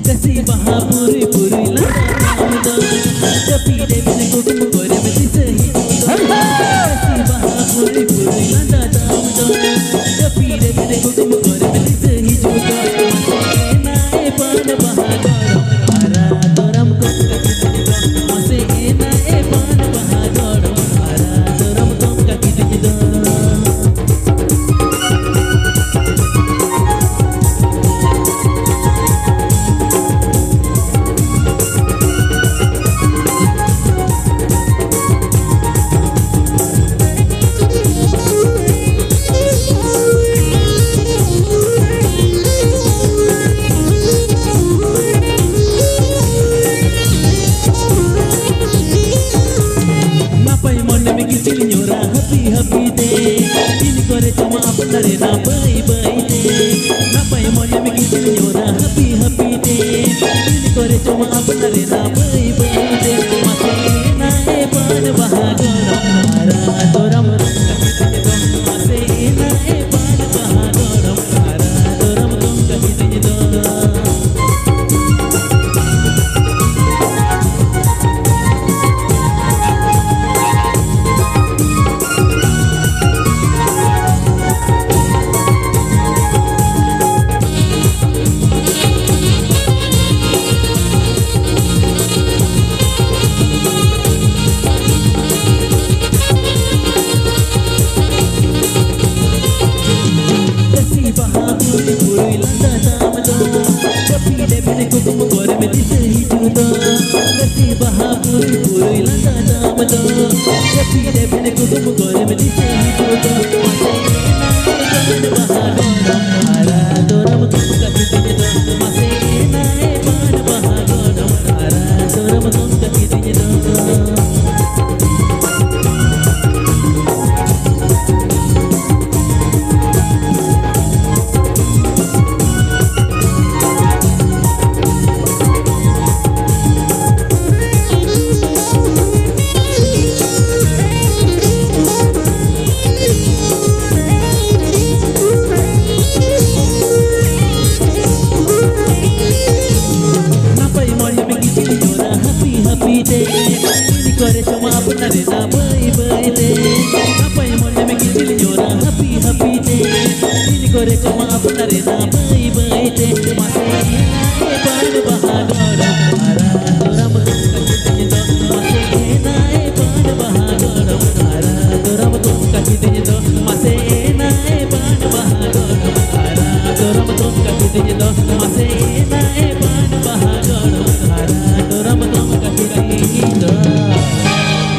Kasi baha puri puri lama do tapi de bine kukum kore me disahi kasi baha puri puri lama do tapi de bine kukum kore me disahi judo na e pan baha goro ara toram ko mase na e pan baha goro ara toram ko kati do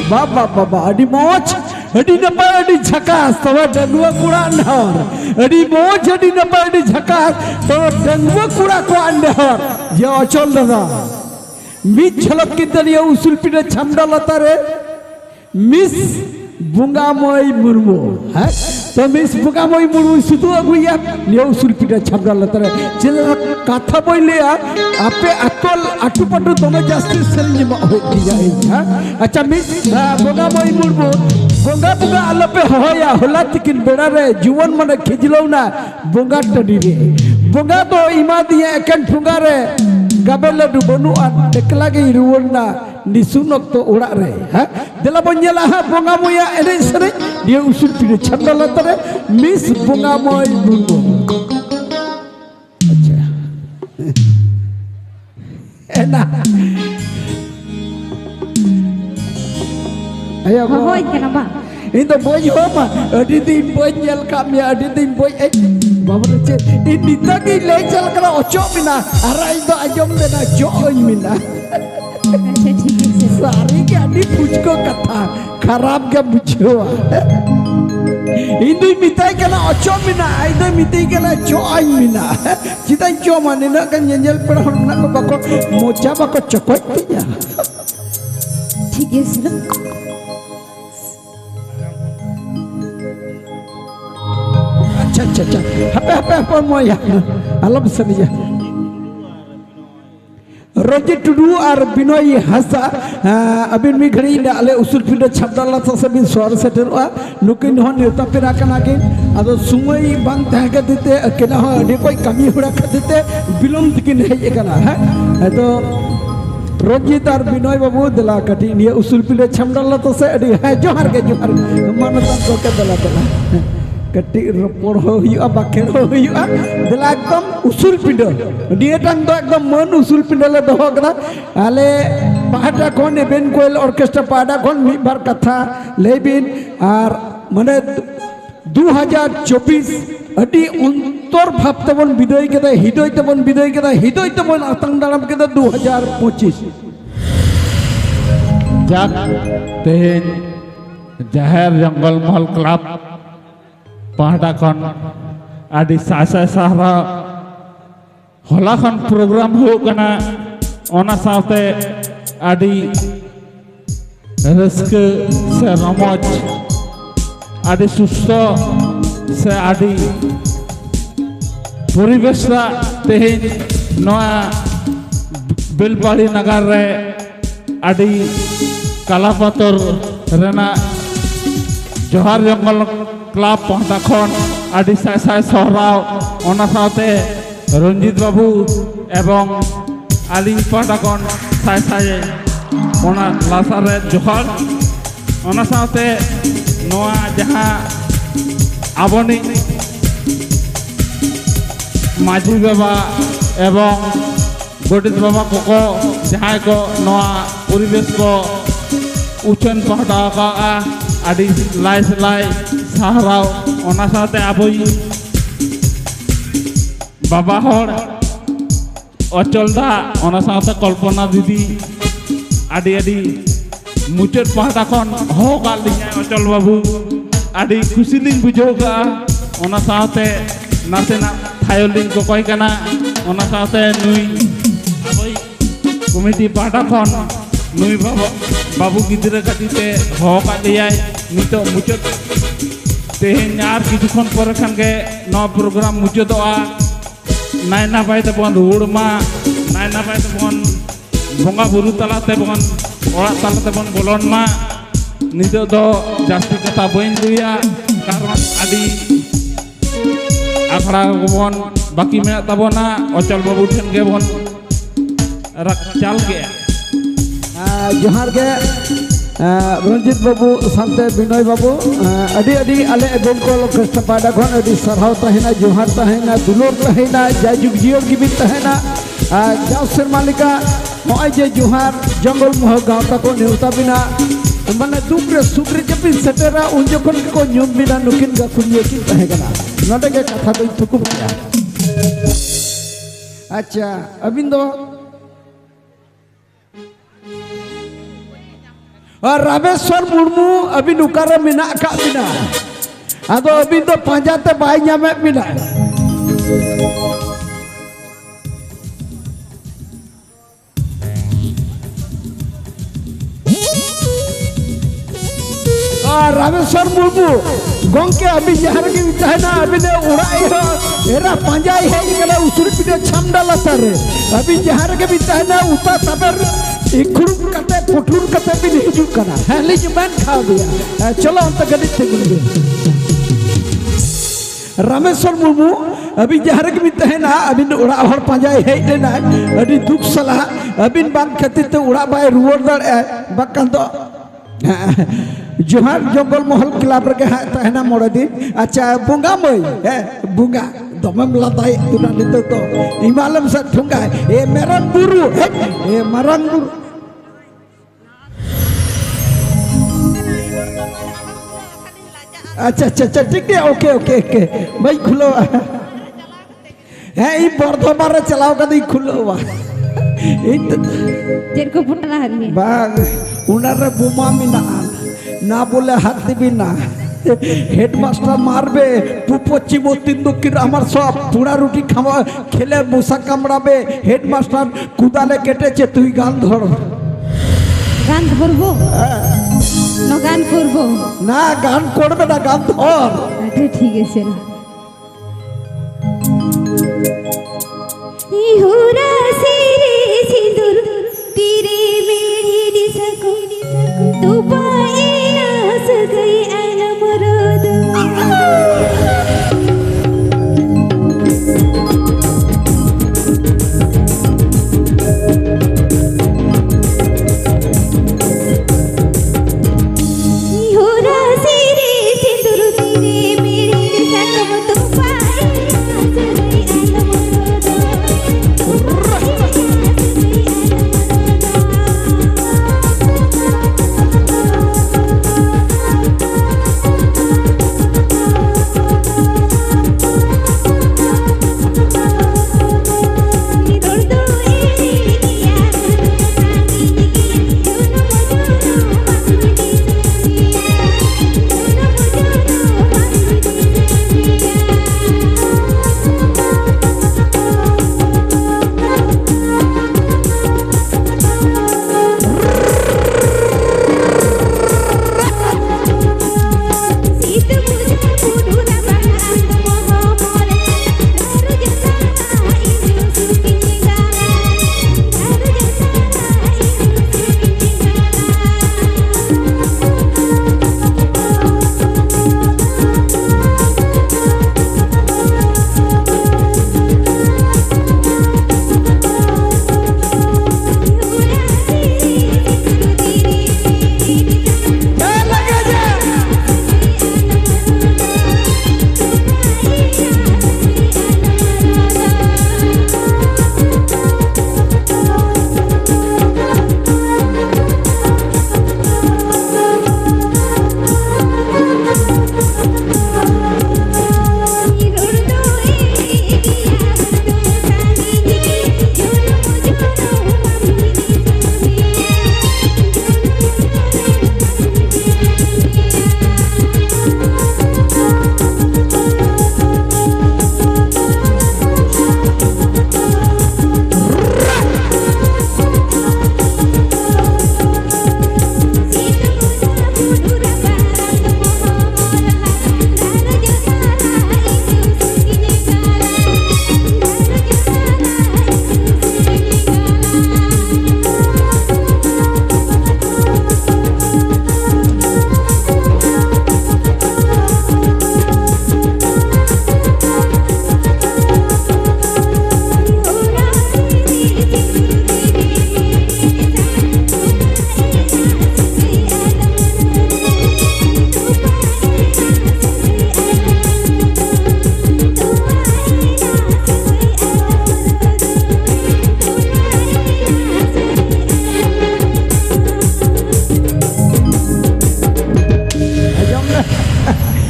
Baba baba adi moj adi napar adi jhakas tawa dangwa kura andhar adi moj adi napar adi jhakas tawa dangwa kura ko andhar je achol dada mit jhalak kintaniya usul pita chamda latare miss bungamoy murmu ha to miss bungamoy murmu sutu aguya niya usul pita chamda latare jela katha boileya ape atol atupatu tome justice serenjima hoiya ha acha miss bungamoy murmu bunga bunga alape hoya hola tikin bedare juwan mane khijlo na bunga tadi re bunga to ima diye eken bunga re gabela du bonu ekla ge ruwon na nisunok to orak re ha dela bon nyela ha bunga moya ene sere dia usul pide chanda latare miss bunga moy murmu acha ena ayo Hoy kenapa? Itu boy apa? Adidin boy nyel kami adidin boy bawa cek ini tadi lecel kena ocok mina arah itu ajom dena joy mina sari ke adi pucko kata kharab ke bujo ini mitai kena ocok mina itu mitai kena joy mina kita cuma nina kan nyel pernah nak bako moja bako cokot tiya ठीक है sir Apa moya alam saja Ranjit Tudu और बिनोय हांसदा अबिन मी घड़ी आले उसूल पिंड छापडाला से बिन sir सेटरवा नुकिन हो नेता पेरा कना किन आदो सुमय बांग तहे खातिर अकेला हो अडी कोई कमी हुड़ा खातिर बिलम तकिन हेज कना है तो रंजीत और बिनोय बाबू दिला कटी निया उसूल पिंड छापडाला से अडी है जोहार के जोहार मानता को के दिला दिला कटी रपोड़ हो बाखेर हो दिला एकदम उसूल पिंड नियटांग तो एकदम मन उसूल पिंड ले दोहो कना आले पाटा कोन एबेन कोयल ऑर्केस्ट्रा पाटा कोन मी बार कथा लेबिन और माने 2024 अडी अंतर भाव तबन विदय केदा हिदय तबन विदय केदा हिदय तबन आतंग दाराम केदा 2025 जाक तेहेन जाहेर जंगल महल क्लब पहाड़ा खन आदि सासा सारा होला खन प्रोग्राम हो कना ओना साथे आदि रस्क से रमज आदि सुस्त से आदि परिवेशरा तेहेन नया बेलबाड़ी नगर रे आदि कालापातर रेना जोहार जंगल क्लब पहाड़ा खन आदि साय साय सहराव ओना साथे रंजीत बाबू एवं आलिंग पहाड़ा खन साय साय ओना लासारे जोहार ओना साथे नोआ जहां आबोनी माझी बाबा एवं गोडित बाबा को जहां को नोआ परिवेश को उचन पहाड़ा का आदि लाई लाई साहराव ओना साथे आबोई बाबा हर अचलदा ओना साथे कल्पना दीदी आदि आदि मुचट पहाड़ा खन हो गालिया अचल बाबू आदि खुशी दिन बुझोगा ओना साथे नासेना थायोलिन को कोई कना ओना साथे नुई आबोई कमिटी पहाड़ा खन नुई बाबू गिद्रे खातिर हो गालिया नितो मुचट तेहेन यार किछुखन पर खान के नवा प्रोग्राम मुचदोआ नायना बाय तबन रुड़मा नायना बाय तबन बंगा बुरु तलाते बन ओड़ा तलाते बन बोलन मा नितो दो जास्ती कथा बइन दुया कारण आदि आखड़ा बन बाकी में तबना अचल बाबू ठेन के बन चाल के जोहार के रंजीत बाबू सानते बिनोय बाबू अडी अडी आले एबेन को ऑर्केस्ट्रा पाड़ा खन अडी सरहाव तहेना जोहार तहेना दुलोर तहेना जाजुग जियो गिबिन तहेना जाव शर्मालिका होय जे जोहार जंगल महल गांवता को नेवता बिना माने दुख रे सुख रे जपि सेटेरा उन जखन को न्यूम बिना नुकिन गाकुरिए की तहेगना नडे के कथा तो थुकुम गया अच्छा अबिन दो और रामेश्वर मुर्मू अभी नुकारे मिना का बिना आदो अभी तो पांजाते बाई ᱧᱟᱢᱮ बिना और रामेश्वर मुर्मू गोंके अभी जहार के बिताना अभी ने उड़ाई हो एरा पांजाई है निकला उसूल पिटे छमडाला सरे अभी जहार के बिताना उता तबर इखुरुम कते पुठुर कते भी हिजू कना हेली जुबान खा दिया चलो अंत गडी तेगुल रामेश्वर मुर्मू अभी जहार के बिताना अभी उड़ा हर पांजाई है देना अभी दुख सला अभी बांग खातिर ते उड़ा बाय रुवर दड़ बकन तो जोहार जंगल महल क्लब रे तहना मोड़े दिन अच्छा बुंगा मई बुंगा दमम लदाई तुना नितो तो हिमालय से ठुंगा ए मेरन बुरु ए मरन बुरु अच्छा अच्छा अच्छा ठीक है ओके ओके ओके भाई खुलो है ई बर्धमान रे चलाओ कदी खुलो बा जेर को पुटना हरनी बाग उनारे बुमा मिना ना बोले हाथी बिना हेडमास्टर मारबे पुपचिमो तीन दक्षिण आमार सब पुड़ा रुटी खावा खेले मशा कामड़ाबे हेडमास्टर कुदाले केटेছে তুই গান ধর গান করবো না গান করবো না গান করবে না গান ধর আচ্ছা ঠিক আছে